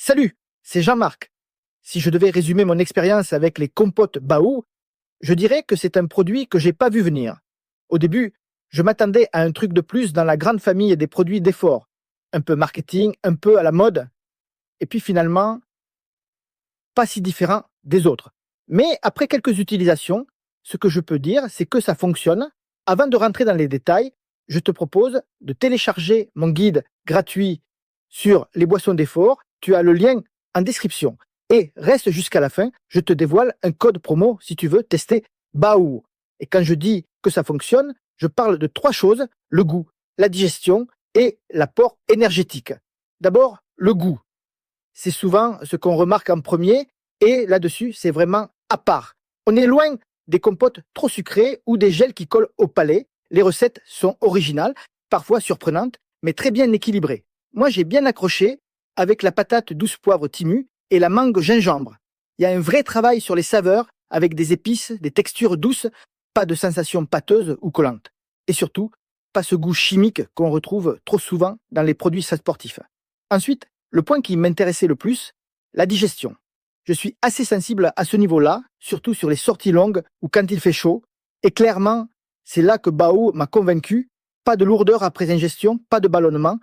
Salut, c'est Jean-Marc. Si je devais résumer mon expérience avec les compotes Baou, je dirais que c'est un produit que j'ai pas vu venir. Au début, je m'attendais à un truc de plus dans la grande famille des produits d'effort. Un peu marketing, un peu à la mode, et puis finalement, pas si différent des autres. Mais après quelques utilisations, ce que je peux dire, c'est que ça fonctionne. Avant de rentrer dans les détails, je te propose de télécharger mon guide gratuit sur les boissons d'effort. Tu as le lien en description. Et reste jusqu'à la fin, je te dévoile un code promo si tu veux tester Baou. Et quand je dis que ça fonctionne, je parle de 3 choses, le goût, la digestion et l'apport énergétique. D'abord, le goût. C'est souvent ce qu'on remarque en premier et là-dessus, c'est vraiment à part. On est loin des compotes trop sucrées ou des gels qui collent au palais. Les recettes sont originales, parfois surprenantes, mais très bien équilibrées. Moi, j'ai bien accroché avec la patate douce poivre Timu et la mangue gingembre. Il y a un vrai travail sur les saveurs avec des épices, des textures douces, pas de sensations pâteuses ou collantes. Et surtout, pas ce goût chimique qu'on retrouve trop souvent dans les produits sportifs. Ensuite, le point qui m'intéressait le plus, la digestion. Je suis assez sensible à ce niveau-là, surtout sur les sorties longues ou quand il fait chaud. Et clairement, c'est là que Baou m'a convaincu. Pas de lourdeur après ingestion, pas de ballonnement,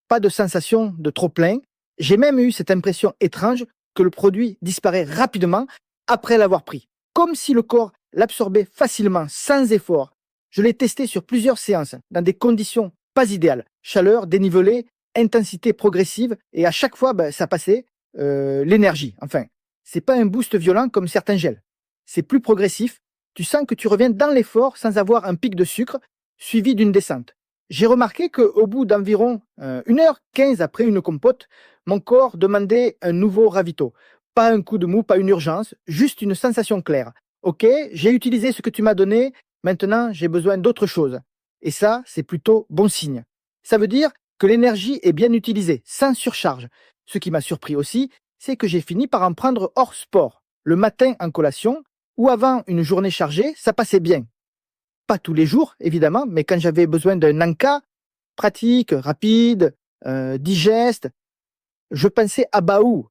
pas de sensation de trop plein. J'ai même eu cette impression étrange que le produit disparaît rapidement après l'avoir pris. Comme si le corps l'absorbait facilement, sans effort. Je l'ai testé sur plusieurs séances, dans des conditions pas idéales. Chaleur, dénivelé, intensité progressive, et à chaque fois, ça passait l'énergie. Enfin, c'est pas un boost violent comme certains gels. C'est plus progressif. Tu sens que tu reviens dans l'effort sans avoir un pic de sucre suivi d'une descente. J'ai remarqué qu'au bout d'environ 1h15 après une compote, mon corps demandait un nouveau ravito. Pas un coup de mou, pas une urgence, juste une sensation claire. Ok, j'ai utilisé ce que tu m'as donné, maintenant j'ai besoin d'autre chose. Et ça, c'est plutôt bon signe. Ça veut dire que l'énergie est bien utilisée, sans surcharge. Ce qui m'a surpris aussi, c'est que j'ai fini par en prendre hors sport. Le matin en collation, ou avant une journée chargée, ça passait bien. Pas tous les jours, évidemment, mais quand j'avais besoin d'un encas, pratique, rapide, digeste, je pensais à Baou.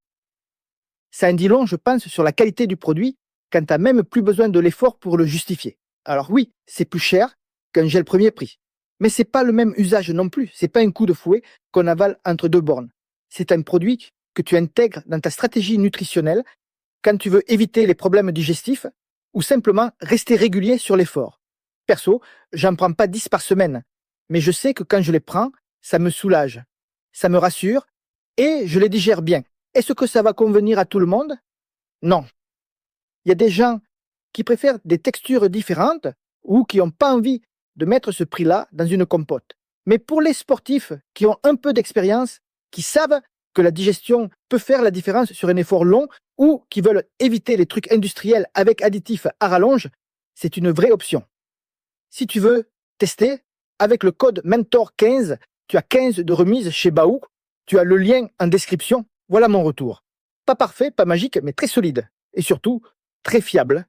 Ça en dit long, je pense, sur la qualité du produit, quand t'as même plus besoin de l'effort pour le justifier. Alors oui, c'est plus cher qu'un gel premier prix. Mais c'est pas le même usage non plus. C'est pas un coup de fouet qu'on avale entre deux bornes. C'est un produit que tu intègres dans ta stratégie nutritionnelle quand tu veux éviter les problèmes digestifs ou simplement rester régulier sur l'effort. Perso, j'en prends pas 10 par semaine, mais je sais que quand je les prends, ça me soulage, ça me rassure et je les digère bien. Est-ce que ça va convenir à tout le monde? Non. Il y a des gens qui préfèrent des textures différentes ou qui n'ont pas envie de mettre ce prix-là dans une compote. Mais pour les sportifs qui ont un peu d'expérience, qui savent que la digestion peut faire la différence sur un effort long ou qui veulent éviter les trucs industriels avec additifs à rallonge, c'est une vraie option. Si tu veux tester, avec le code MENTOR15, tu as 15 de remise chez Baou. Tu as le lien en description. Voilà mon retour. Pas parfait, pas magique, mais très solide. Et surtout, très fiable.